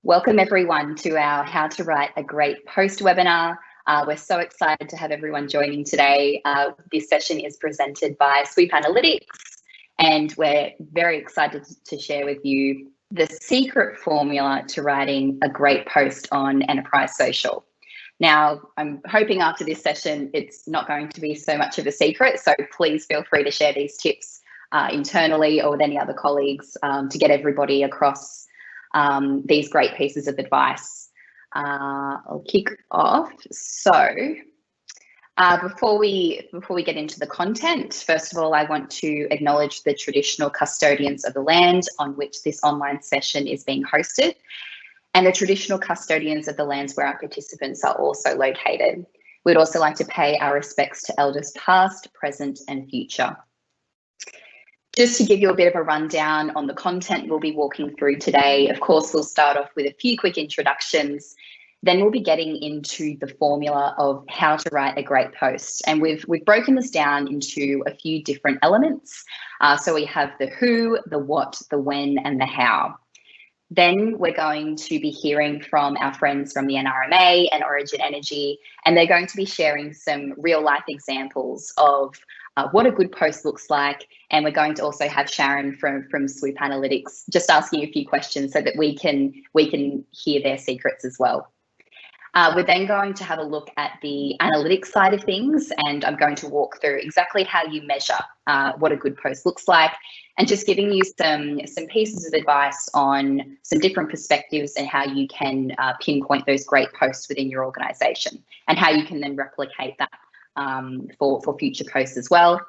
Welcome everyone to our How to Write a Great Post webinar. We're so excited to have everyone joining today. This session is presented by SWOOP Analytics, and we're very excited to share with you the secret formula to writing a great post on enterprise social. Now, I'm hoping after this session, it's not going to be so much of a secret, so please feel free to share these tips internally or with any other colleagues to get everybody across these great pieces of advice. I'll kick off. So before we get into the content, first of all, I want to acknowledge the traditional custodians of the land on which this online session is being hosted, and the traditional custodians of the lands where our participants are also located. We'd also like to pay our respects to elders past, present, and future. Just to give you a bit of a rundown on the content we'll be walking through today, of course, we'll start off with a few quick introductions. Then we'll be getting into the formula of how to write a great post. And we've broken this down into a few different elements. So we have the who, the what, the when, and the how. Then we're going to be hearing from our friends from the NRMA and Origin Energy, and they're going to be sharing some real life examples of what a good post looks like. And we're going to also have Sharon from SWOOP Analytics just asking a few questions so that we can hear their secrets as well. We're then going to have a look at the analytics side of things, and I'm going to walk through exactly how you measure what a good post looks like, and just giving you some pieces of advice on some different perspectives and how you can pinpoint those great posts within your organisation and how you can then replicate that for future posts as well.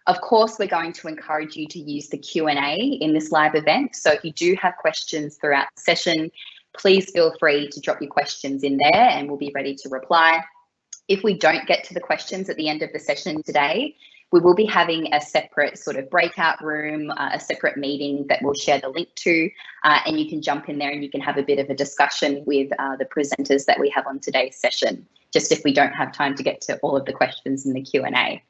Of course, we're going to encourage you to use the Q&A in this live event. So if you do have questions throughout the session, please feel free to drop your questions in there and we'll be ready to reply. If we don't get to the questions at the end of the session today, we will be having a separate sort of breakout room, a separate meeting that we'll share the link to, and you can jump in there and you can have a bit of a discussion with the presenters that we have on today's session, just if we don't have time to get to all of the questions in the Q&A.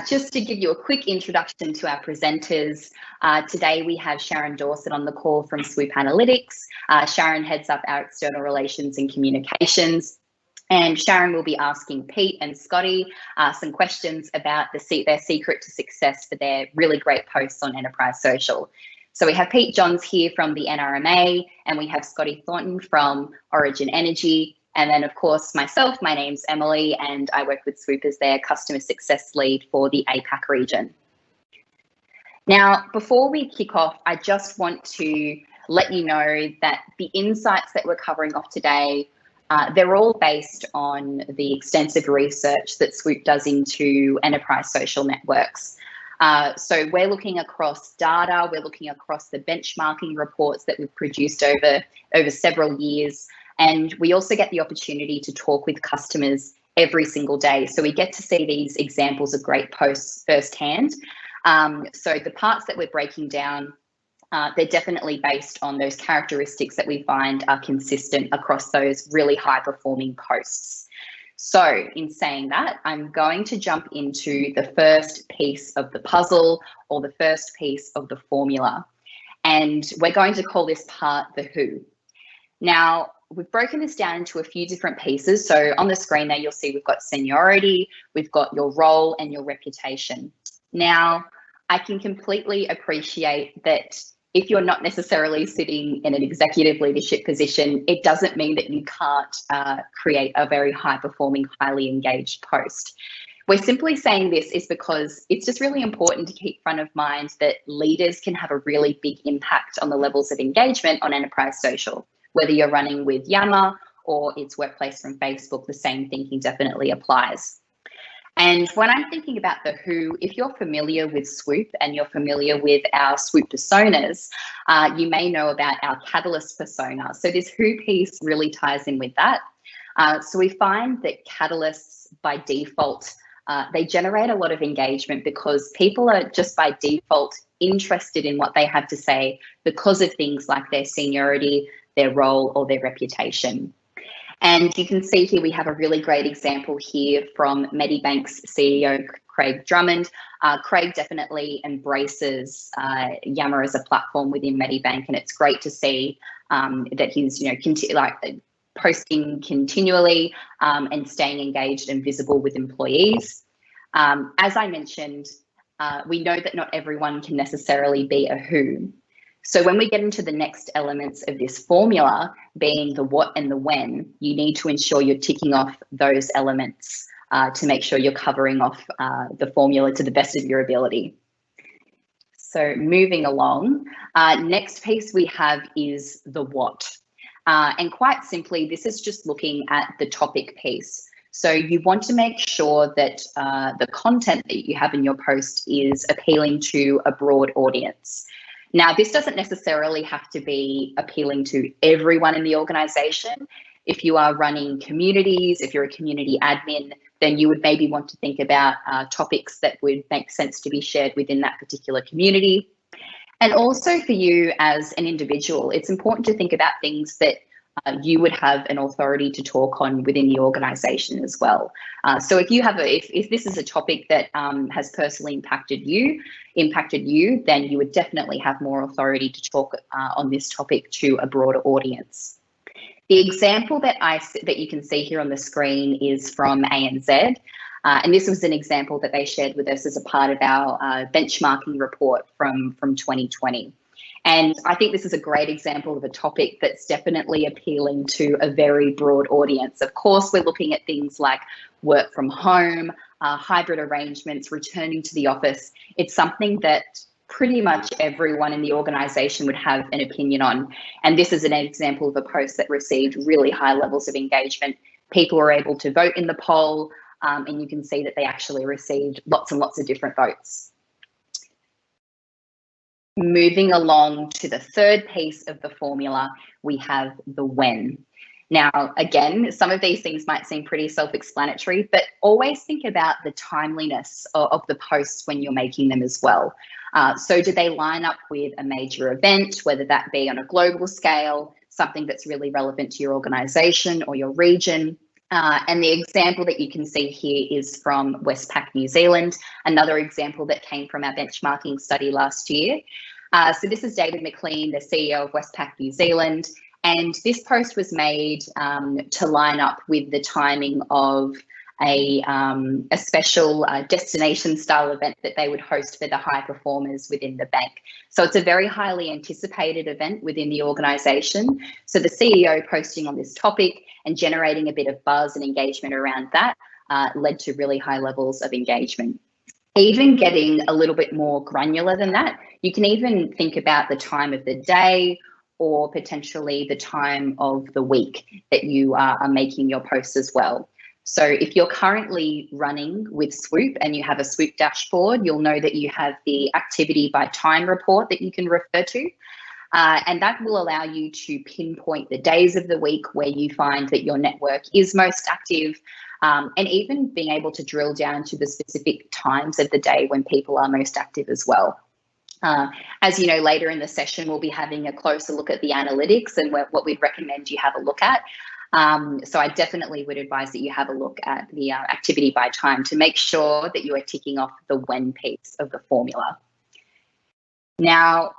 Just to give you a quick introduction to our presenters, today we have Sharon Dorset on the call from SWOOP Analytics. Sharon heads up our external relations and communications. And Sharon will be asking Pete and Scotty some questions about their secret to success for their really great posts on enterprise social. So we have Pete Johns here from the NRMA, and we have Scotty Thornton from Origin Energy. And then, of course, myself, my name's Emily, and I work with SWOOP as their customer success lead for the APAC region. Now, before we kick off, I just want to let you know that the insights that we're covering off today, they're all based on the extensive research that SWOOP does into enterprise social networks. So we're looking across data, we're looking across the benchmarking reports that we've produced over several years. And we also get the opportunity to talk with customers every single day. So we get to see these examples of great posts firsthand. So the parts that we're breaking down, they're definitely based on those characteristics that we find are consistent across those really high performing posts. So in saying that, I'm going to jump into the first piece of the puzzle, or the first piece of the formula. And we're going to call this part the who. Now, we've broken this down into a few different pieces. So on the screen there, you'll see we've got seniority, we've got your role and your reputation. Now, I can completely appreciate that if you're not necessarily sitting in an executive leadership position, it doesn't mean that you can't create a very high performing, highly engaged post. We're simply saying this is because it's just really important to keep front of mind that leaders can have a really big impact on the levels of engagement on enterprise social. Whether you're running with Yammer or it's Workplace from Facebook, the same thinking definitely applies. And when I'm thinking about the who, if you're familiar with SWOOP and you're familiar with our SWOOP personas, you may know about our catalyst persona. So this who piece really ties in with that. So we find that catalysts by default, they generate a lot of engagement because people are just by default interested in what they have to say because of things like their seniority, their role, or their reputation. And you can see here we have a really great example here from Medibank's CEO, Craig Drummond. Craig definitely embraces Yammer as a platform within Medibank, and it's great to see that he's posting continually and staying engaged and visible with employees. As I mentioned, we know that not everyone can necessarily be a who. So when we get into the next elements of this formula, being the what and the when, you need to ensure you're ticking off those elements to make sure you're covering off the formula to the best of your ability. So moving along, next piece we have is the what. And quite simply, this is just looking at the topic piece. So you want to make sure that the content that you have in your post is appealing to a broad audience. Now, this doesn't necessarily have to be appealing to everyone in the organization. If you are running communities, if you're a community admin, then you would maybe want to think about topics that would make sense to be shared within that particular community. And also for you as an individual, it's important to think about things that you would have an authority to talk on within the organization as well. So if you have if this is a topic that has personally impacted you, then you would definitely have more authority to talk on this topic to a broader audience. The example that you can see here on the screen is from ANZ. And this was an example that they shared with us as a part of our benchmarking report from 2020. And I think this is a great example of a topic that's definitely appealing to a very broad audience. Of course, we're looking at things like work from home, hybrid arrangements, returning to the office. It's something that pretty much everyone in the organisation would have an opinion on. And this is an example of a post that received really high levels of engagement. People were able to vote in the poll, and you can see that they actually received lots and lots of different votes. Moving along to the third piece of the formula, we have the when. Now, again, some of these things might seem pretty self-explanatory, but always think about the timeliness of the posts when you're making them as well. So do they line up with a major event, whether that be on a global scale, something that's really relevant to your organisation or your region? And the example that you can see here is from Westpac, New Zealand, another example that came from our benchmarking study last year. So this is David McLean, the CEO of Westpac, New Zealand, and this post was made to line up with the timing of a special destination style event that they would host for the high performers within the bank. So it's a very highly anticipated event within the organisation. So the CEO posting on this topic and generating a bit of buzz and engagement around that led to really high levels of engagement. Even getting a little bit more granular than that, you can even think about the time of the day or potentially the time of the week that you are making your posts as well. So if you're currently running with SWOOP and you have a SWOOP dashboard, you'll know that you have the activity by time report that you can refer to. And that will allow you to pinpoint the days of the week where you find that your network is most active, and even being able to drill down to the specific times of the day when people are most active as well. As you know, later in the session, we'll be having a closer look at the analytics and what we'd recommend you have a look at. So I definitely would advise that you have a look at the activity by time to make sure that you are ticking off the when piece of the formula. Now,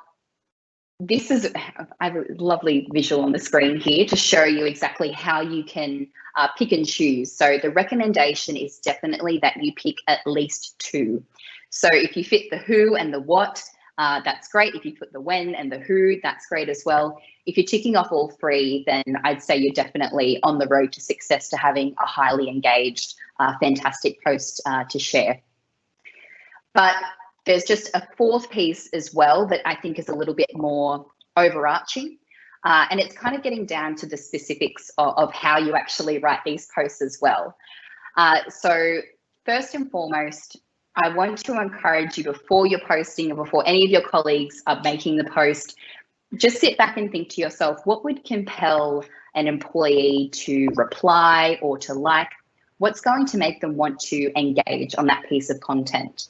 I have a lovely visual on the screen here to show you exactly how you can pick and choose. So the recommendation is definitely that you pick at least two. So if you fit the who and the what, that's great. If you put the when and the who, that's great as well. If you're ticking off all three, then I'd say you're definitely on the road to success, to having a highly engaged, fantastic post to share. But there's just a fourth piece as well that I think is a little bit more overarching. And it's kind of getting down to the specifics of how you actually write these posts as well. So first and foremost, I want to encourage you, before you're posting or before any of your colleagues are making the post, just sit back and think to yourself, what would compel an employee to reply or to like? What's going to make them want to engage on that piece of content?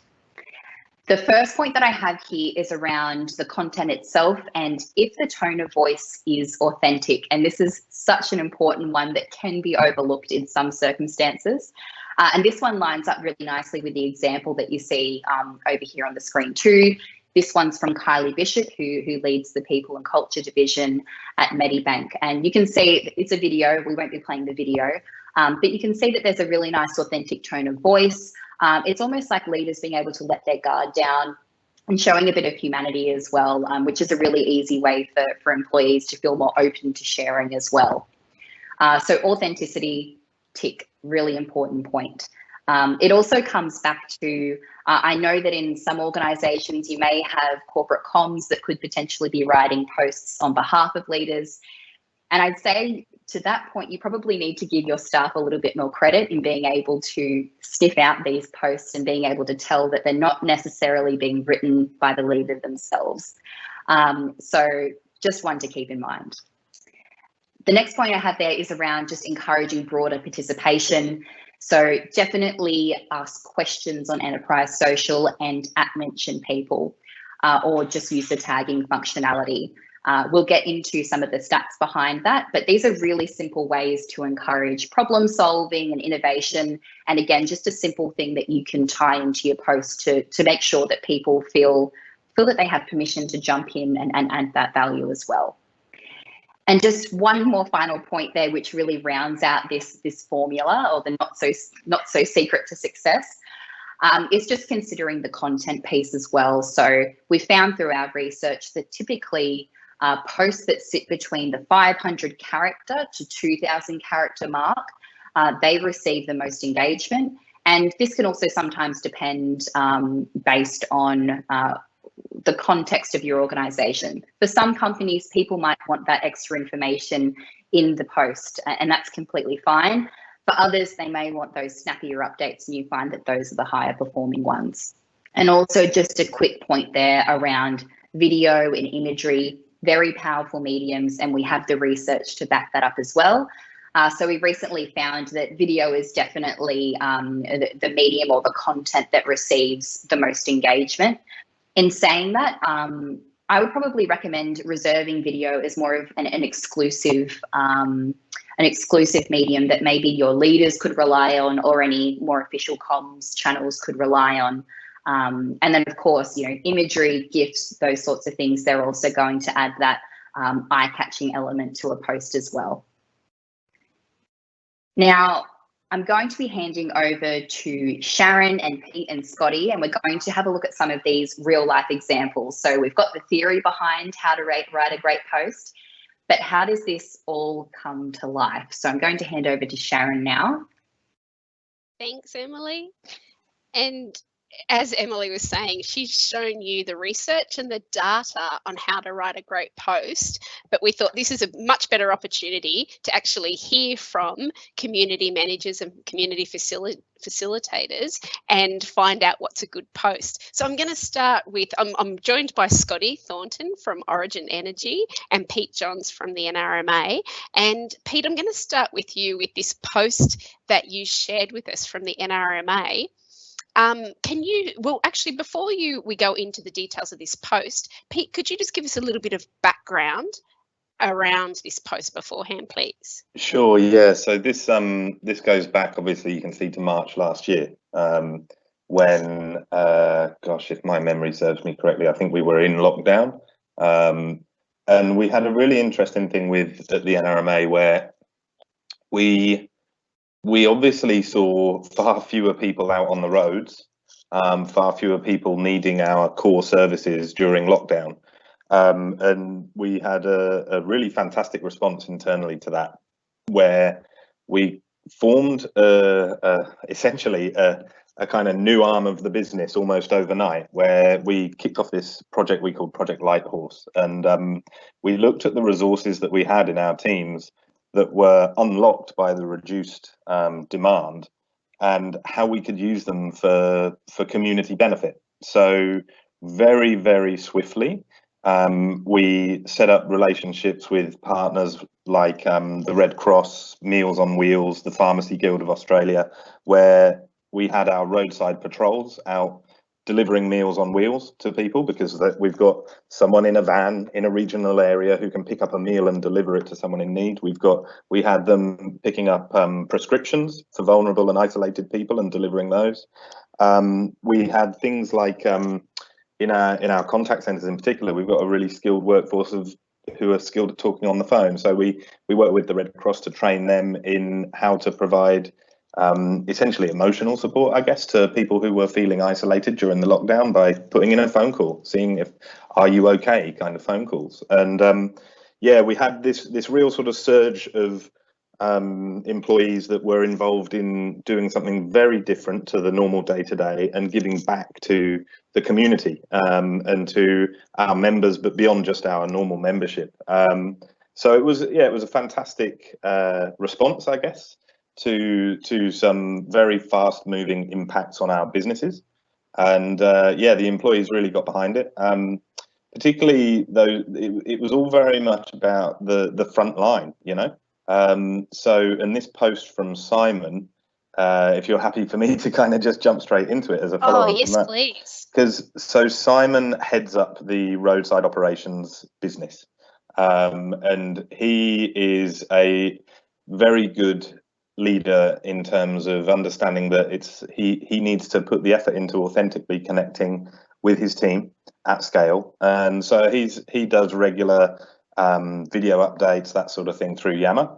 The first point that I have here is around the content itself, and if the tone of voice is authentic, and this is such an important one that can be overlooked in some circumstances. And this one lines up really nicely with the example that you see over here on the screen too. This one's from Kylie Bishop, who leads the People and Culture Division at Medibank. And you can see it's a video. We won't be playing the video, but you can see that there's a really nice authentic tone of voice. It's almost like leaders being able to let their guard down and showing a bit of humanity as well, which is a really easy way for employees to feel more open to sharing as well. So authenticity, tick, really important point. It also comes back to, I know that in some organisations you may have corporate comms that could potentially be writing posts on behalf of leaders. And I'd say to that point, you probably need to give your staff a little bit more credit in being able to sniff out these posts and being able to tell that they're not necessarily being written by the leader themselves. So just one to keep in mind. The next point I have there is around just encouraging broader participation. So definitely ask questions on enterprise social and @mention people, or just use the tagging functionality. We'll get into some of the stats behind that, but these are really simple ways to encourage problem solving and innovation. And again, just a simple thing that you can tie into your post to make sure that people feel that they have permission to jump in and add that value as well. And just one more final point there, which really rounds out this formula, or the not so secret to success, is just considering the content piece as well. So we found through our research that typically posts that sit between the 500 character to 2,000 character mark, they receive the most engagement. And this can also sometimes depend based on the context of your organisation. For some companies, people might want that extra information in the post, and that's completely fine. For others, they may want those snappier updates, and you find that those are the higher performing ones. And also just a quick point there around video and imagery, very powerful mediums, and we have the research to back that up as well. So we recently found that video is definitely the medium or the content that receives the most engagement. In saying that, I would probably recommend reserving video as more of an exclusive medium that maybe your leaders could rely on, or any more official comms channels could rely on. And then, of course, imagery, GIFs, those sorts of things, they're also going to add that eye-catching element to a post as well. Now, I'm going to be handing over to Sharon and Pete and Scotty, and we're going to have a look at some of these real-life examples. So we've got the theory behind how to write a great post, but how does this all come to life? So I'm going to hand over to Sharon now. Thanks, Emily. And as Emily was saying, she's shown you the research and the data on how to write a great post, but we thought this is a much better opportunity to actually hear from community managers and community facilitators and find out what's a good post. So I'm going to start with, I'm joined by Scotty Thornton from Origin Energy and Pete Johns from the NRMA. And Pete, I'm going to start with you with this post that you shared with us from the NRMA. Actually, before we go into the details of this post, Pete, could you just give us a little bit of background around this post beforehand, please? Sure, yeah. So this goes back, obviously, you can see, to March last year, when, gosh, if my memory serves me correctly, I think we were in lockdown. And we had a really interesting thing at the NRMA where we obviously saw far fewer people out on the roads, far fewer people needing our core services during lockdown. And we had a really fantastic response internally to that, where we formed essentially a kind of new arm of the business almost overnight, where we kicked off this project we called Project Lighthorse. And we looked at the resources that we had in our teams that were unlocked by the reduced demand, and how we could use them for community benefit. So very, very swiftly, we set up relationships with partners like the Red Cross, Meals on Wheels, the Pharmacy Guild of Australia, where we had our roadside patrols out delivering meals on wheels to people, because we've got someone in a van in a regional area who can pick up a meal and deliver it to someone in need. We had them picking up prescriptions for vulnerable and isolated people and delivering those. We had things like in our contact centres in particular, we've got a really skilled workforce who are skilled at talking on the phone. So we work with the Red Cross to train them in how to provide essentially emotional support, I guess, to people who were feeling isolated during the lockdown by putting in a phone call, seeing if, are you okay, kind of phone calls. And yeah, we had this real sort of surge of employees that were involved in doing something very different to the normal day-to-day and giving back to the community and to our members, but beyond just our normal membership. So it was a fantastic response, I guess, to some very fast-moving impacts on our businesses. And yeah, the employees really got behind it. Particularly though, it was all very much about the front line, you know. And this post from Simon, if you're happy for me to kind of just jump straight into it as a follow-up. Oh, yes, please. Because so Simon heads up the roadside operations business, and he is a very good leader in terms of understanding that he needs to put the effort into authentically connecting with his team at scale. And so he does regular video updates, that sort of thing, through Yammer.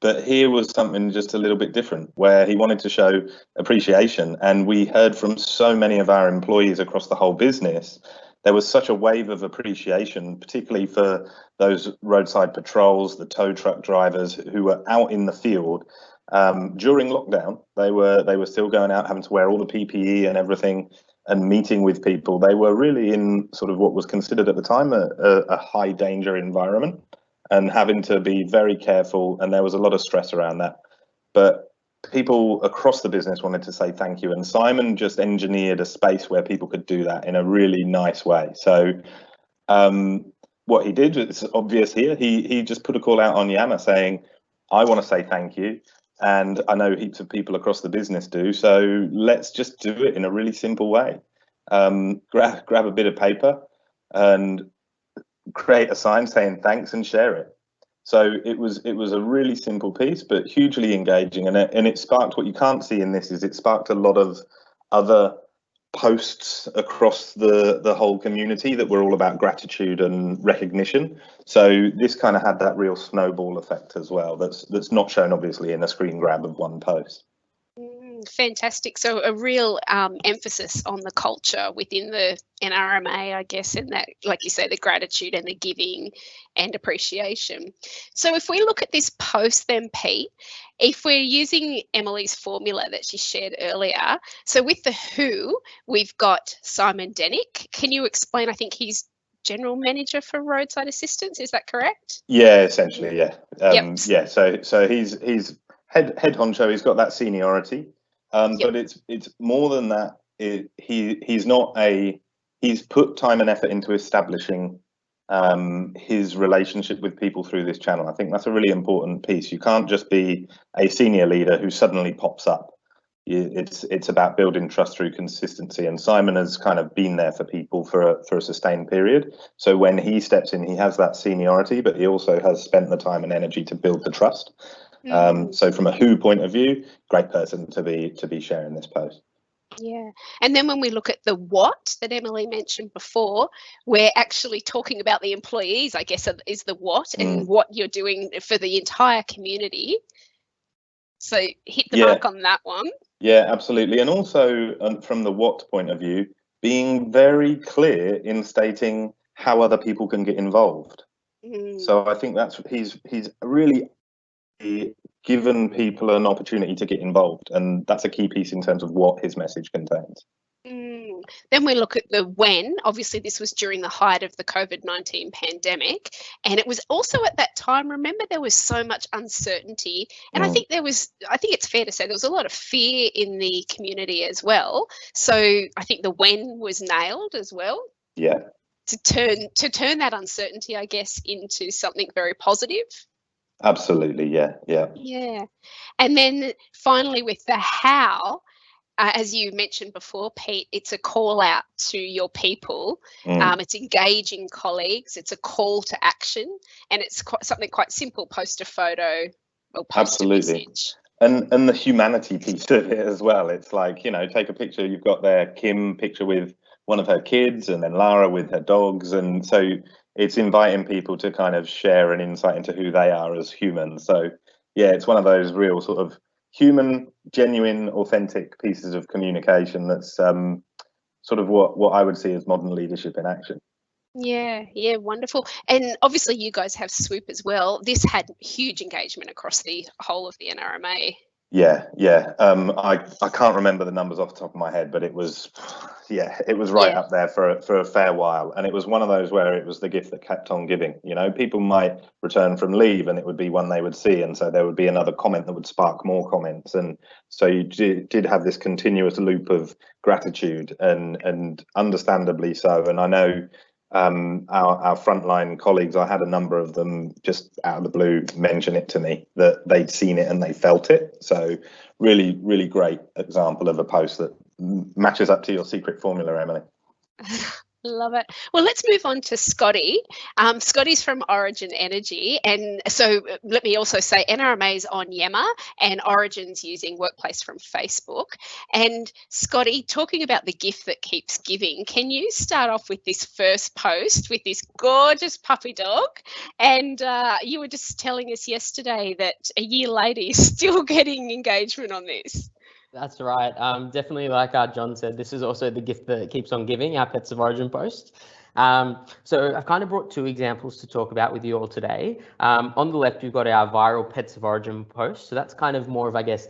But here was something just a little bit different, where he wanted to show appreciation. And we heard from so many of our employees across the whole business. There was such a wave of appreciation, particularly for those roadside patrols, the tow truck drivers who were out in the field during lockdown. They were still going out, having to wear all the PPE and everything, and meeting with people. They were really in sort of what was considered at the time a high danger environment, and having to be very careful. And there was a lot of stress around that. But people across the business wanted to say thank you. And Simon just engineered a space where people could do that in a really nice way. So what he did, it's obvious here, he just put a call out on Yammer saying, I want to say thank you. And I know heaps of people across the business do. So let's just do it in a really simple way. Grab a bit of paper and create a sign saying thanks and share it. So it was a really simple piece, but hugely engaging. And it sparked, what you can't see in this is it sparked a lot of other posts across the whole community that were all about gratitude and recognition. So this kind of had that real snowball effect as well. That's not shown obviously in a screen grab of one post. Fantastic. So a real emphasis on the culture within the NRMA, I guess, and that, like you say, the gratitude and the giving and appreciation. So if we look at this post then, Pete, if we're using Emily's formula that she shared earlier, so with the WHO, we've got Simon Denick. Can you explain? I think he's General Manager for Roadside Assistance. Is that correct? Yeah, essentially, yeah. Yep. Yeah, so he's head honcho. He's got that seniority. Yep. But it's more than that. He's put time and effort into establishing his relationship with people through this channel. I think that's a really important piece. You can't just be a senior leader who suddenly pops up. It's about building trust through consistency. And Simon has kind of been there for people for a sustained period. So when he steps in, he has that seniority, but he also has spent the time and energy to build the trust. So from a WHO point of view, great person to be sharing this post. Yeah. And then when we look at the what that Emily mentioned before, we're actually talking about the employees, I guess, is the what and what you're doing for the entire community. So hit the mark on that one. Yeah, absolutely. And also from the what point of view, being very clear in stating how other people can get involved. So I think that's he's really given people an opportunity to get involved, and that's a key piece in terms of what his message contains. Then we look at the when. Obviously this was during the height of the COVID-19 pandemic, and it was also at that time, remember, there was so much uncertainty, and I think it's fair to say there was a lot of fear in the community as well. So I think the when was nailed as well. Yeah, to turn that uncertainty, I guess, into something very positive. Absolutely, yeah. And then finally with the how, as you mentioned before, Pete, it's a call out to your people. Mm. It's engaging colleagues. It's a call to action, and it's something quite simple: post a photo or post Absolutely. a message. And the humanity piece of it as well. It's like, take a picture. You've got there Kim picture with one of her kids, and then Lara with her dogs, and so it's inviting people to kind of share an insight into who they are as humans. So yeah, it's one of those real sort of human, genuine, authentic pieces of communication that's sort of what I would see as modern leadership in action. Yeah, wonderful. And obviously you guys have SWOOP as well. This had huge engagement across the whole of the NRMA. Yeah. I can't remember the numbers off the top of my head, but it was right up there for a fair while. And it was one of those where it was the gift that kept on giving. People might return from leave and it would be one they would see, and so there would be another comment that would spark more comments, and so you did have this continuous loop of gratitude, and understandably so. And I know our frontline colleagues, I had a number of them just out of the blue mention it to me that they'd seen it and they felt it. So really, really great example of a post that matches up to your secret formula, Emily. Love it. Well, let's move on to Scotty. Scotty's from Origin Energy. And so let me also say NRMA's on Yammer and Origin's using Workplace from Facebook. And Scotty, talking about the gift that keeps giving, can you start off with this first post with this gorgeous puppy dog? And you were just telling us yesterday that a year later you're still getting engagement on this. That's right. Definitely, like John said, this is also the gift that keeps on giving, our Pets of Origin post. So I've kind of brought two examples to talk about with you all today. On the left, you've got our viral Pets of Origin post. So that's kind of more of, I guess,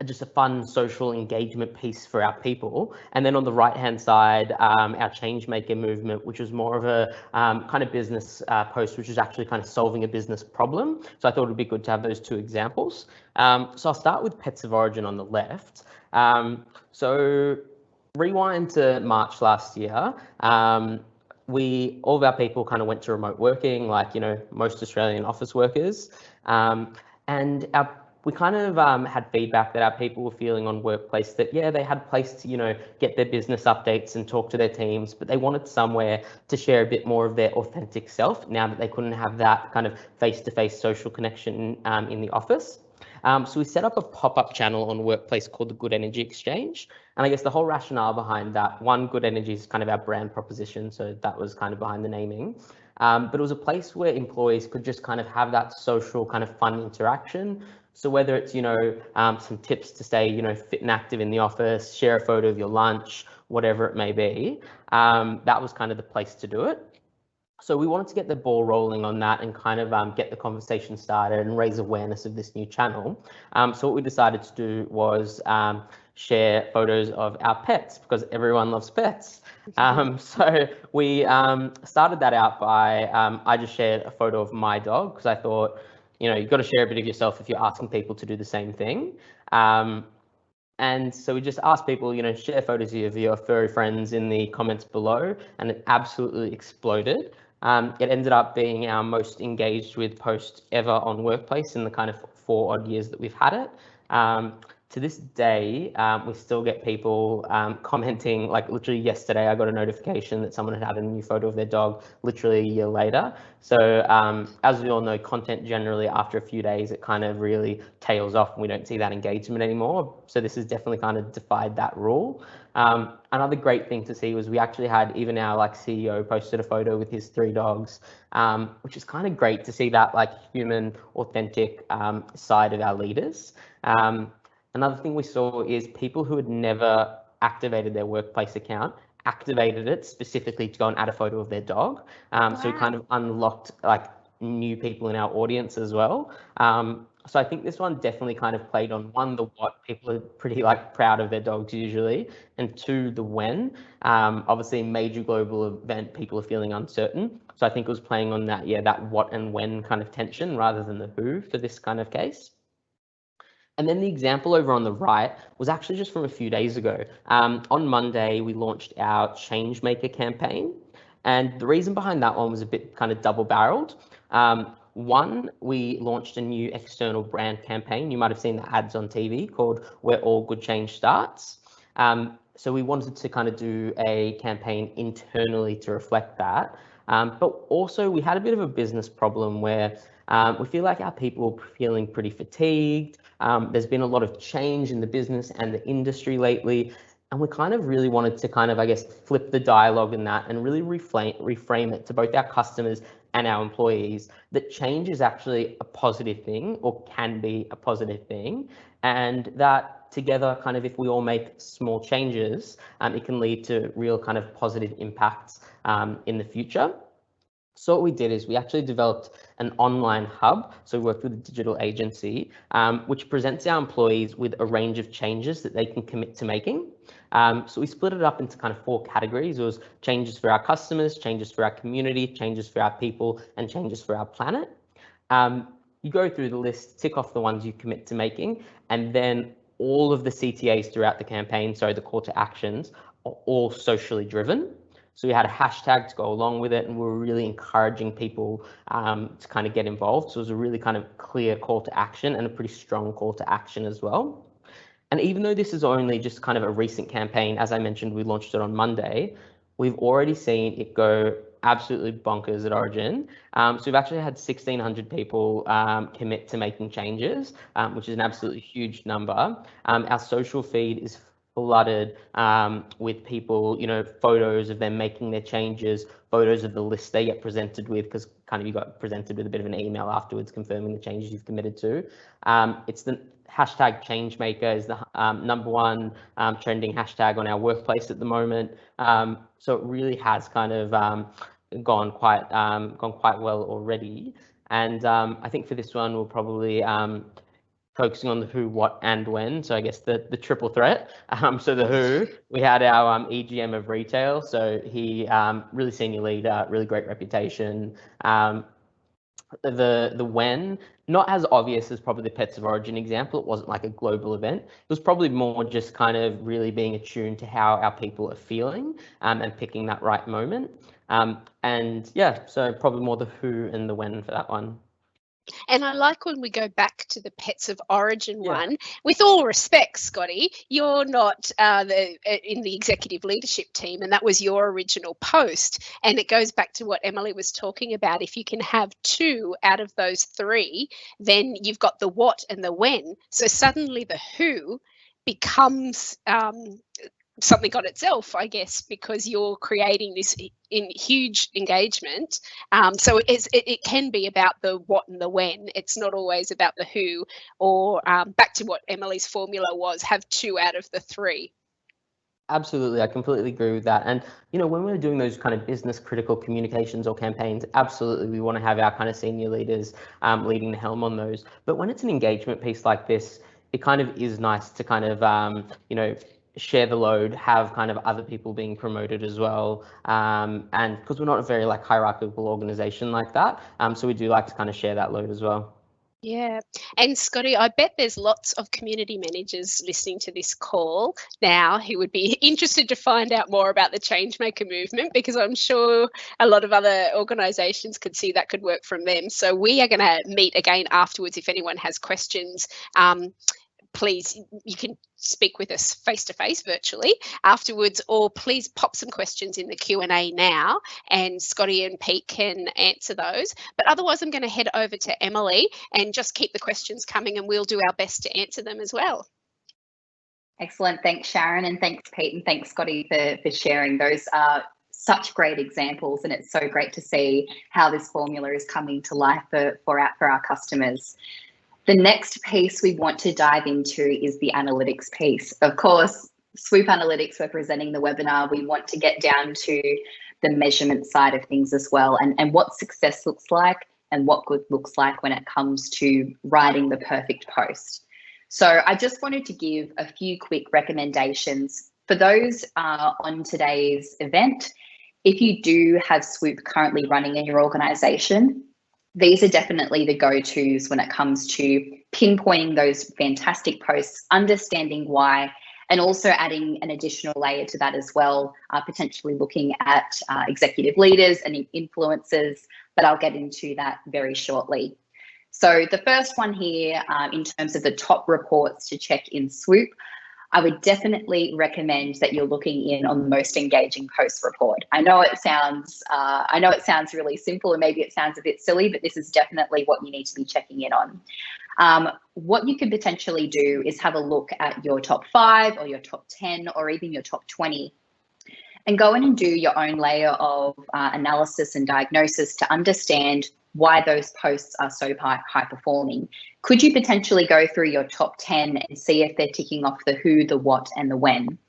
just a fun social engagement piece for our people. And then on the right-hand side, our Changemaker movement, which was more of a kind of business post, which was actually kind of solving a business problem. So I thought it'd be good to have those two examples. So I'll start with Pets of Origin on the left. So rewind to March last year. All of our people kind of went to remote working, like, most Australian office workers. And we kind of had feedback that our people were feeling on Workplace that, they had a place to, get their business updates and talk to their teams, but they wanted somewhere to share a bit more of their authentic self now that they couldn't have that kind of face-to-face social connection in the office. So we set up a pop-up channel on Workplace called the Good Energy Exchange. And I guess the whole rationale behind that, one, Good Energy is kind of our brand proposition, so that was kind of behind the naming. But it was a place where employees could just kind of have that social kind of fun interaction. So whether it's, some tips to stay, fit and active in the office, share a photo of your lunch, whatever it may be, that was kind of the place to do it. So we wanted to get the ball rolling on that and kind of get the conversation started and raise awareness of this new channel. So what we decided to do was share photos of our pets, because everyone loves pets. So we started that out by, I just shared a photo of my dog, because I thought, you've got to share a bit of yourself if you're asking people to do the same thing. And so we just asked people, share photos of your furry friends in the comments below, and it absolutely exploded. It ended up being our most engaged with post ever on Workplace in the kind of 4 odd years that we've had it. To this day, we still get people commenting, like literally yesterday, I got a notification that someone had a new photo of their dog literally a year later. So as we all know, content generally after a few days, it kind of really tails off and we don't see that engagement anymore. So this has definitely kind of defied that rule. Another great thing to see was we actually had even our CEO posted a photo with his 3 dogs, which is kind of great to see that human, authentic side of our leaders. Another thing we saw is people who had never activated their Workplace account activated it specifically to go and add a photo of their dog. Wow. So we kind of unlocked new people in our audience as well. So I think this one definitely kind of played on, one, the what, people are pretty proud of their dogs usually, and 2, the when. Obviously, a major global event, people are feeling uncertain. So I think it was playing on that, that what and when kind of tension rather than the who for this kind of case. And then the example over on the right was actually just from a few days ago. On Monday, we launched our Changemaker campaign. And the reason behind that one was a bit kind of double-barreled. One, we launched a new external brand campaign. You might have seen the ads on TV called Where All Good Change Starts. So we wanted to kind of do a campaign internally to reflect that. But also we had a bit of a business problem where we feel like our people are feeling pretty fatigued. There's been a lot of change in the business and the industry lately. And we kind of really wanted to kind of, I guess, flip the dialogue in that and really reframe it to both our customers and our employees that change is actually a positive thing or can be a positive thing. And that together, kind of, if we all make small changes, it can lead to real kind of positive impacts in the future. So what we did is we actually developed an online hub. So we worked with a digital agency, which presents our employees with a range of changes that they can commit to making. So we split it up into kind of 4 categories. It was changes for our customers, changes for our community, changes for our people, and changes for our planet. You go through the list, tick off the ones you commit to making, and then all of the CTAs throughout the campaign, so the call to actions, are all socially driven. So we had a hashtag to go along with it, and we were really encouraging people to kind of get involved. So it was a really kind of clear call to action and a pretty strong call to action as well. And even though this is only just kind of a recent campaign, as I mentioned, we launched it on Monday, we've already seen it go absolutely bonkers at Origin. So we've actually had 1,600 people commit to making changes, which is an absolutely huge number. Our social feed is flooded with people, photos of them making their changes, photos of the list they get presented with, because kind of you got presented with a bit of an email afterwards confirming the changes you've committed to. It's the hashtag changemaker is the #1 trending hashtag on our workplace at the moment. So it really has kind of gone quite well already. And I think for this one, we'll probably focusing on the who, what, and when. So I guess the triple threat. So the who, we had our EGM of retail. So he really senior leader, really great reputation. The when, not as obvious as probably the Pets of Origin example. It wasn't like a global event. It was probably more just kind of really being attuned to how our people are feeling and picking that right moment. And yeah, so probably more the who and the when for that one. And I like when we go back to the Pets of Origin one. With all respect, Scotty, you're not in the executive leadership team, and that was your original post. And it goes back to what Emily was talking about. If you can have 2 out of those 3, then you've got the what and the when. So suddenly the who becomes something on itself, I guess, because you're creating this in huge engagement. So it can be about the what and the when. It's not always about the who, or back to what Emily's formula was, have 2 out of the 3. Absolutely, I completely agree with that. And, when we're doing those kind of business critical communications or campaigns, absolutely, we want to have our kind of senior leaders leading the helm on those. But when it's an engagement piece like this, it kind of is nice to kind of, share the load, have kind of other people being promoted as well. And because we're not a very hierarchical organization like that, so we do like to kind of share that load as well. Yeah. And Scotty, I bet there's lots of community managers listening to this call now who would be interested to find out more about the Changemaker movement, because I'm sure a lot of other organisations could see that could work from them. So we are going to meet again afterwards. If anyone has questions, please, you can speak with us face-to-face virtually afterwards, or please pop some questions in the Q&A now, and Scotty and Pete can answer those. But otherwise, I'm going to head over to Emily and just keep the questions coming, and we'll do our best to answer them as well. Excellent. Thanks, Sharon, and thanks, Pete, and thanks, Scotty, for sharing. Those are such great examples, and it's so great to see how this formula is coming to life for our customers. The next piece we want to dive into is the analytics piece. Of course, SWOOP Analytics, we're presenting the webinar. We want to get down to the measurement side of things as well, and what success looks like and what good looks like when it comes to writing the perfect post. So I just wanted to give a few quick recommendations for those on today's event. If you do have SWOOP currently running in your organisation, these are definitely the go-tos when it comes to pinpointing those fantastic posts, understanding why, and also adding an additional layer to that as well, potentially looking at executive leaders and influencers, but I'll get into that very shortly. So the first one here, in terms of the top reports to check in SWOOP, I would definitely recommend that you're looking in on the most engaging post report. I know it sounds really simple, and maybe it sounds a bit silly, but this is definitely what you need to be checking in on. What you could potentially do is have a look at your top 5 or your top 10 or even your top 20, and go in and do your own layer of analysis and diagnosis to understand why those posts are so high performing. Could you potentially go through your top 10 and see if they're ticking off the who, the what, and the when?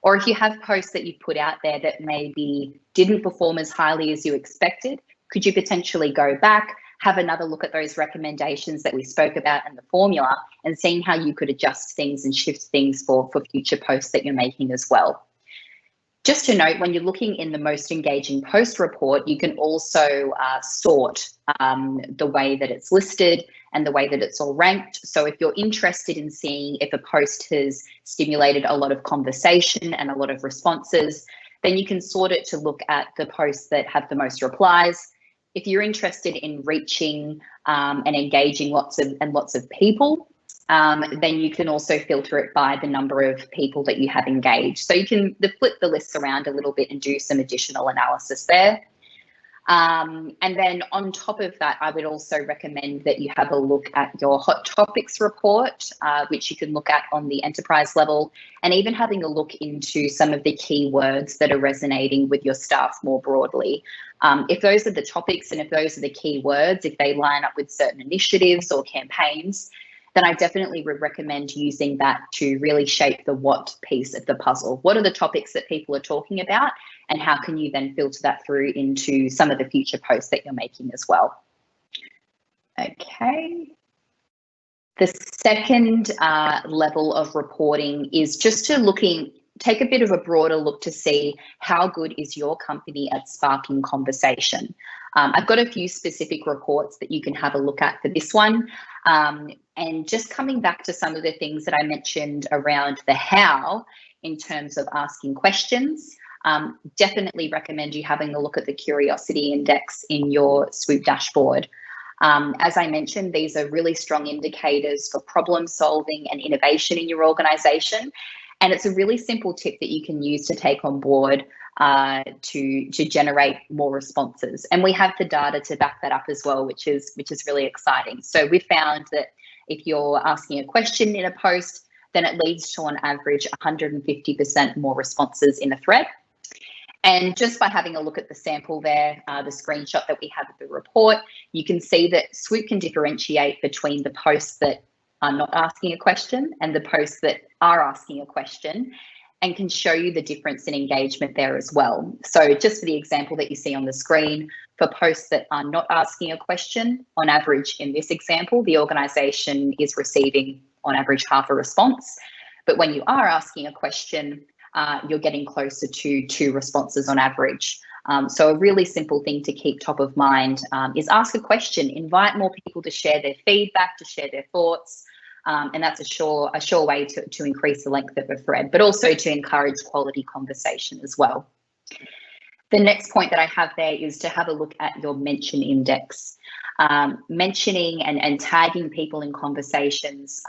Or if you have posts that you put out there that maybe didn't perform as highly as you expected, could you potentially go back, have another look at those recommendations that we spoke about in the formula, and seeing how you could adjust things and shift things for future posts that you're making as well? Just to note, when you're looking in the most engaging post report, you can also sort the way that it's listed and the way that it's all ranked. So if you're interested in seeing if a post has stimulated a lot of conversation and a lot of responses, then you can sort it to look at the posts that have the most replies. If you're interested in reaching and engaging lots of people, then you can also filter it by the number of people that you have engaged. So you can flip the lists around a little bit and do some additional analysis there. And then on top of that, I would also recommend that you have a look at your hot topics report, which you can look at on the enterprise level, and even having a look into some of the keywords that are resonating with your staff more broadly. If those are the topics and if those are the keywords, if they line up with certain initiatives or campaigns, then I definitely would recommend using that to really shape the what piece of the puzzle. What are the topics that people are talking about, and how can you then filter that through into some of the future posts that you're making as well? Okay. The second level of reporting is just to take a bit of a broader look to see how good is your company at sparking conversation. I've got a few specific reports that you can have a look at for this one. And just coming back to some of the things that I mentioned around the how in terms of asking questions, definitely recommend you having a look at the curiosity index in your SWOOP dashboard. As I mentioned, these are really strong indicators for problem solving and innovation in your organisation. And it's a really simple tip that you can use to take on board to generate more responses. And we have the data to back that up as well, which is really exciting. So we found that if you're asking a question in a post, then it leads to on average 150% more responses in a thread. And just by having a look at the sample there, the screenshot that we have of the report, you can see that SWOOP can differentiate between the posts that are not asking a question and the posts that are asking a question, and can show you the difference in engagement there as well. So just for the example that you see on the screen, for posts that are not asking a question, on average in this example, the organisation is receiving on average half a response. But when you are asking a question, you're getting closer to 2 responses on average. So a really simple thing to keep top of mind is ask a question, invite more people to share their feedback, to share their thoughts. And that's a sure way to increase the length of a thread, but also to encourage quality conversation as well. The next point that I have there is to have a look at your mention index. Mentioning and tagging people in conversations,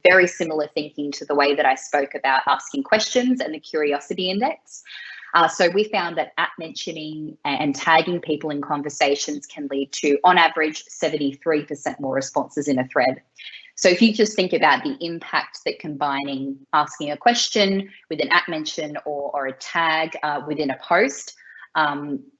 very similar thinking to the way that I spoke about asking questions and the curiosity index. So we found that mentioning and tagging people in conversations can lead to, on average, 73% more responses in a thread. So if you just think about the impact that combining asking a question with an mention or a tag within a post,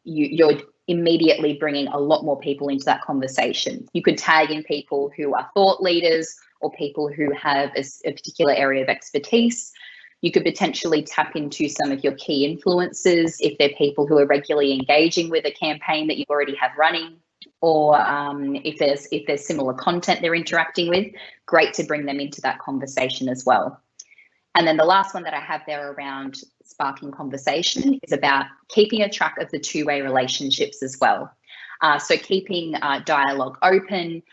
you're immediately bringing a lot more people into that conversation. You could tag in people who are thought leaders or people who have a particular area of expertise. You could potentially tap into some of your key influencers if they're people who are regularly engaging with a campaign that you already have running, or if there's similar content they're interacting with, great to bring them into that conversation as well. And then the last one that I have there around sparking conversation is about keeping a track of the two-way relationships as well. So keeping dialogue open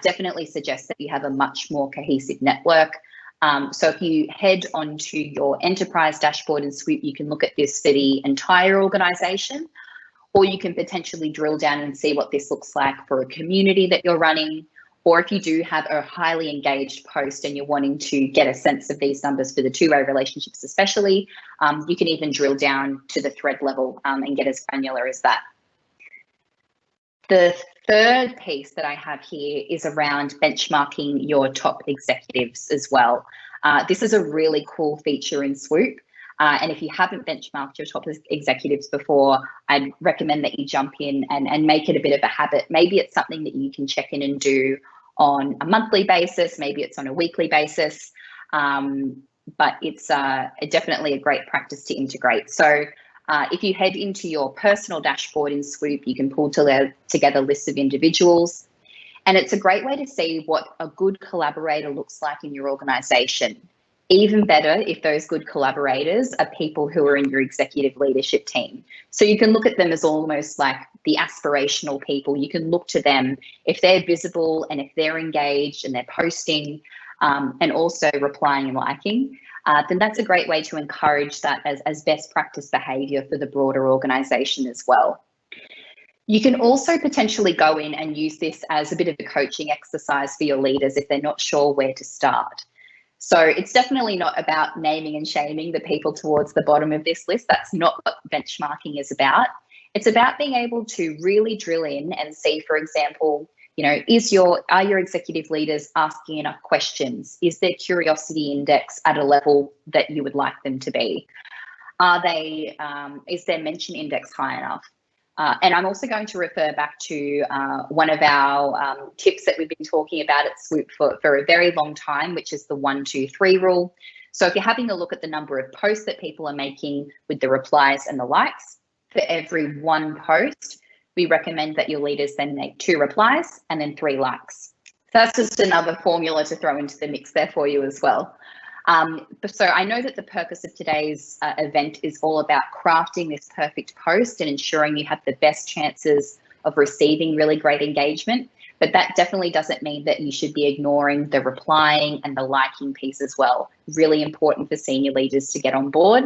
definitely suggests that you have a much more cohesive network. So if you head onto your enterprise dashboard in SWOOP, you can look at this for the entire organisation, or you can potentially drill down and see what this looks like for a community that you're running, Or if you do have a highly engaged post and you're wanting to get a sense of these numbers for the two-way relationships especially, you can even drill down to the thread level and get as granular as that. The third piece that I have here is around benchmarking your top executives as well. This is a really cool feature in SWOOP. And if you haven't benchmarked your top executives before, I'd recommend that you jump in and make it a bit of a habit. Maybe it's something that you can check in and do on a monthly basis. Maybe it's on a weekly basis. But it's definitely a great practice to integrate. So if you head into your personal dashboard in SWOOP, you can pull together lists of individuals. And it's a great way to see what a good collaborator looks like in your organization. Even better if those good collaborators are people who are in your executive leadership team. So you can look at them as almost like the aspirational people. You can look to them if they're visible and if they're engaged and they're posting and also replying and liking. Then that's a great way to encourage that as best practice behaviour for the broader organisation as well. You can also potentially go in and use this as a bit of a coaching exercise for your leaders if they're not sure where to start. So it's definitely not about naming and shaming the people towards the bottom of this list. That's not what benchmarking is about. It's about being able to really drill in and see, for example, are your executive leaders asking enough questions? Is their curiosity index at a level that you would like them to be? Is their mention index high enough? And I'm also going to refer back to one of our tips that we've been talking about at SWOOP for a very long time, which is the 1, 2, 3 rule. So if you're having a look at the number of posts that people are making with the replies and the likes, for every 1 post, we recommend that your leaders then make 2 replies and then 3 likes. So that's just another formula to throw into the mix there for you as well. So I know that the purpose of today's event is all about crafting this perfect post and ensuring you have the best chances of receiving really great engagement. But that definitely doesn't mean that you should be ignoring the replying and the liking piece as well. Really important for senior leaders to get on board.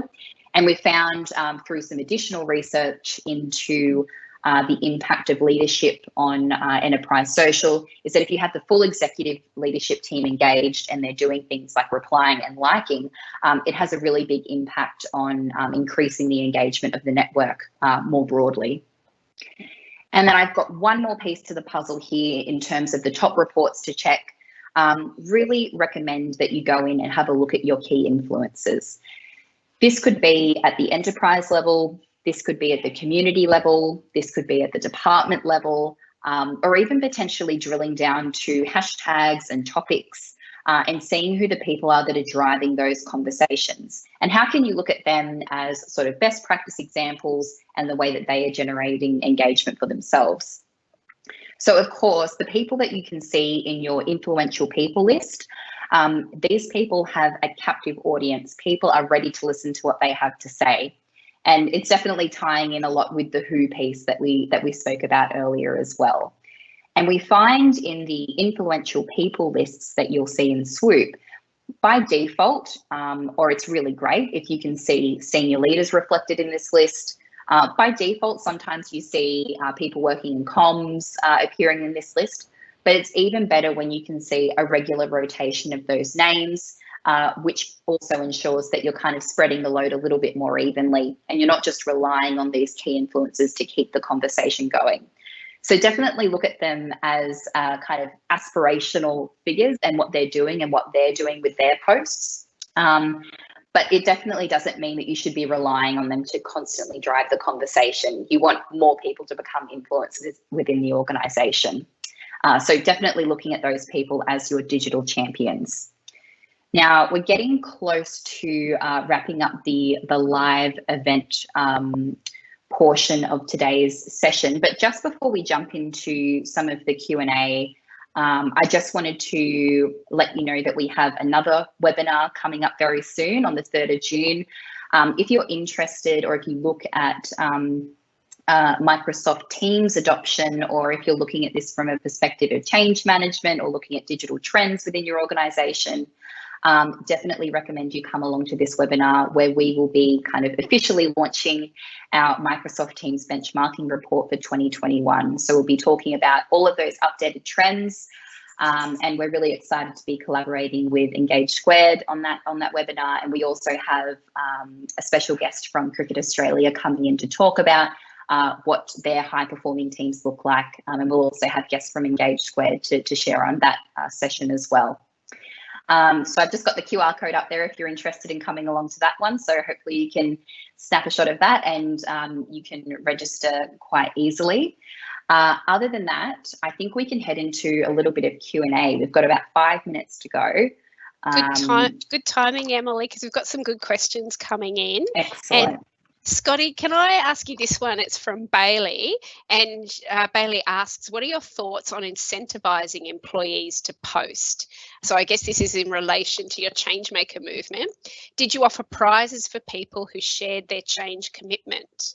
And we found through some additional research into the impact of leadership on enterprise social is that if you have the full executive leadership team engaged and they're doing things like replying and liking, it has a really big impact on increasing the engagement of the network more broadly. And then I've got one more piece to the puzzle here in terms of the top reports to check. Really recommend that you go in and have a look at your key influencers. This could be at the enterprise level, this could be at the community level, this could be at the department level, or even potentially drilling down to hashtags and topics and seeing who the people are that are driving those conversations. And how can you look at them as sort of best practice examples and the way that they are generating engagement for themselves. So of course, the people that you can see in your influential people list, these people have a captive audience. People are ready to listen to what they have to say. And it's definitely tying in a lot with the who piece that we spoke about earlier as well. And we find in the influential people lists that you'll see in SWOOP, by default, or it's really great if you can see senior leaders reflected in this list. By default, sometimes you see people working in comms appearing in this list, but it's even better when you can see a regular rotation of those names, which also ensures that you're kind of spreading the load a little bit more evenly and you're not just relying on these key influencers to keep the conversation going. So definitely look at them as kind of aspirational figures and what they're doing with their posts. But it definitely doesn't mean that you should be relying on them to constantly drive the conversation. You want more people to become influencers within the organisation. So definitely looking at those people as your digital champions. Now, we're getting close to wrapping up the live event portion of today's session. But just before we jump into some of the Q&A, I just wanted to let you know that we have another webinar coming up very soon on the 3rd of June. If you're interested, or if you look at Microsoft Teams adoption, or if you're looking at this from a perspective of change management or looking at digital trends within your organisation, definitely recommend you come along to this webinar where we will be kind of officially launching our Microsoft Teams benchmarking report for 2021. So we'll be talking about all of those updated trends, And we're really excited to be collaborating with Engage Squared on that webinar. And we also have a special guest from Cricket Australia coming in to talk about what their high performing teams look like. And we'll also have guests from Engage Squared to share on that session as well. So I've just got the QR code up there if you're interested in coming along to that one. So hopefully you can snap a shot of that and you can register quite easily. Other than that, I think we can head into a little bit of Q&A. We've got about 5 minutes to go. Good timing, Emily, because we've got some good questions coming in. Excellent. And Scotty, can I ask you this one? It's from Bailey, and Bailey asks, what are your thoughts on incentivising employees to post? So I guess this is in relation to your Changemaker movement. Did you offer prizes for people who shared their change commitment?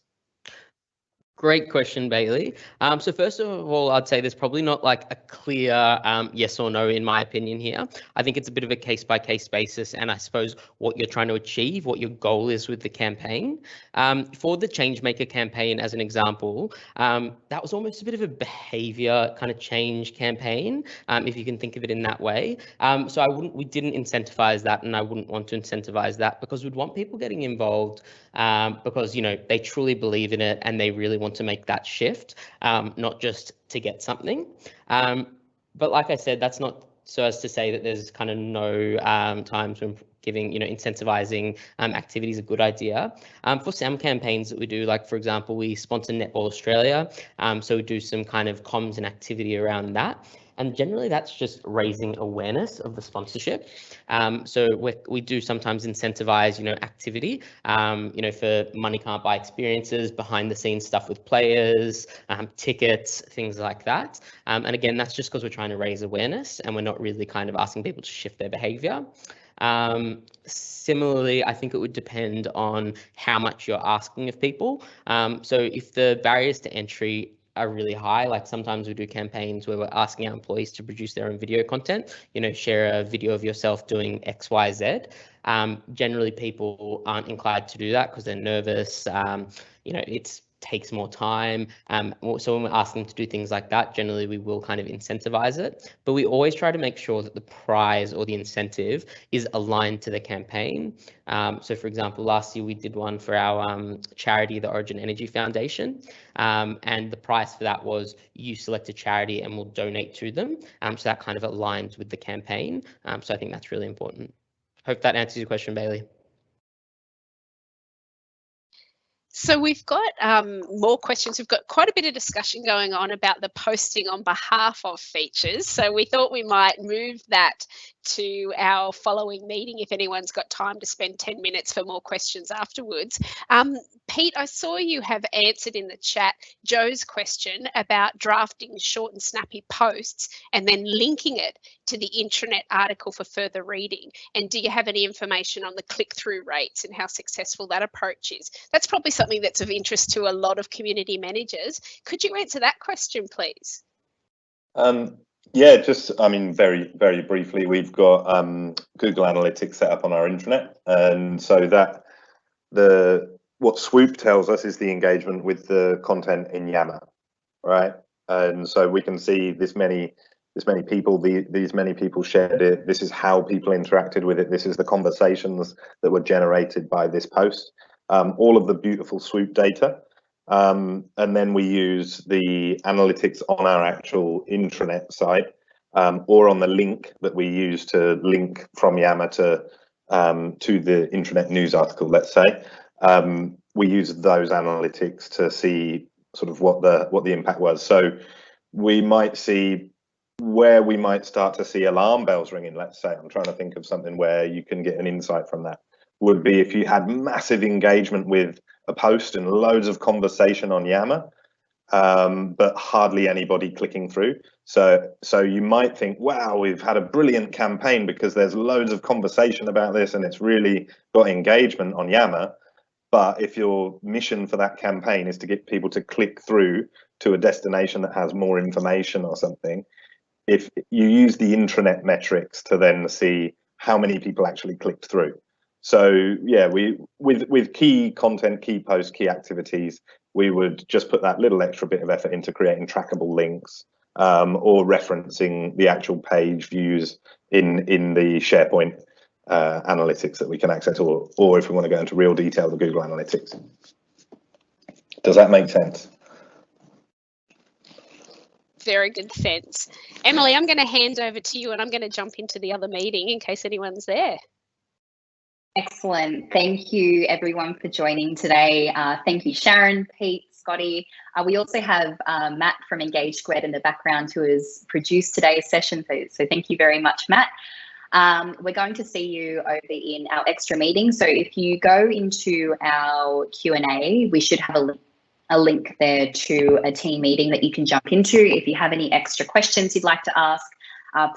Great question, Bailey. So first of all, I'd say there's probably not like a clear yes or no in my opinion here. I think it's a bit of a case-by-case basis, and I suppose what you're trying to achieve, what your goal is with the campaign. For the Changemaker campaign, as an example, that was almost a bit of a behaviour kind of change campaign, if you can think of it in that way. So we didn't incentivize that, and I wouldn't want to incentivize that, because we'd want people getting involved because, you know, they truly believe in it and they really want to make that shift, not just to get something. But like I said, that's not so as to say that there's kind of no times when giving, you know, incentivizing activities a good idea. For some campaigns that we do, like for example, we sponsor Netball Australia, so we do some kind of comms and activity around that. And generally that's just raising awareness of the sponsorship. So we do sometimes incentivize, you know, activity, you know, for money can't buy experiences, behind the scenes stuff with players, tickets, things like that. And again, that's just because we're trying to raise awareness and we're not really kind of asking people to shift their behavior. Similarly, I think it would depend on how much you're asking of people. So if the barriers to entry are really high, like sometimes we do campaigns where we're asking our employees to produce their own video content, you know, share a video of yourself doing X, Y, Z. Generally people aren't inclined to do that because they're nervous. You know, it takes more time. So when we're asking them to do things like that, generally we will kind of incentivize it, but we always try to make sure that the prize or the incentive is aligned to the campaign. So for example, last year we did one for our charity, the Origin Energy Foundation, and the prize for that was you select a charity and we'll donate to them. So that kind of aligns with the campaign. So I think that's really important. Hope that answers your question, Bailey. So we've got more questions. We've got quite a bit of discussion going on about the posting on behalf of features. So we thought we might move that to our following meeting if anyone's got time to spend 10 minutes for more questions afterwards. Pete, I saw you have answered in the chat Joe's question about drafting short and snappy posts and then linking it to the intranet article for further reading. And do you have any information on the click-through rates and how successful that approach is? That's probably something that's of interest to a lot of community managers. Could you answer that question, please? Yeah, just, I mean, very, very briefly, we've got Google Analytics set up on our intranet. And so that what SWOOP tells us is the engagement with the content in Yammer, right? And so we can see this many people, these many people shared it. This is how people interacted with it. This is the conversations that were generated by this post. All of the beautiful SWOOP data. And then we use the analytics on our actual intranet site, or on the link that we use to link from Yammer to the intranet news article, let's say. We use those analytics to see sort of what the impact was. So we might see where we might start to see alarm bells ringing, let's say. I'm trying to think of something where you can get an insight from that. Would be if you had massive engagement with a post and loads of conversation on Yammer, but hardly anybody clicking through. So you might think, wow, we've had a brilliant campaign because there's loads of conversation about this and it's really got engagement on Yammer. But if your mission for that campaign is to get people to click through to a destination that has more information or something, if you use the intranet metrics to then see how many people actually clicked through. So yeah, with key content, key posts, key activities, we would just put that little extra bit of effort into creating trackable links or referencing the actual page views in the SharePoint analytics that we can access, or if we want to go into real detail, the Google Analytics. Does that make sense? Very good sense. Emily, I'm going to hand over to you and I'm going to jump into the other meeting in case anyone's there. Excellent. Thank you everyone for joining today. Thank you, Sharon, Pete, Scotty. We also have Matt from Engage Squared in the background who has produced today's session. So thank you very much, Matt. We're going to see you over in our extra meeting. So if you go into our Q&A, we should have a link there to a team meeting that you can jump into. If you have any extra questions you'd like to ask,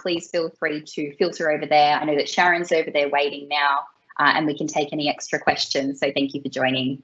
please feel free to filter over there. I know that Sharon's over there waiting now, and we can take any extra questions. So thank you for joining.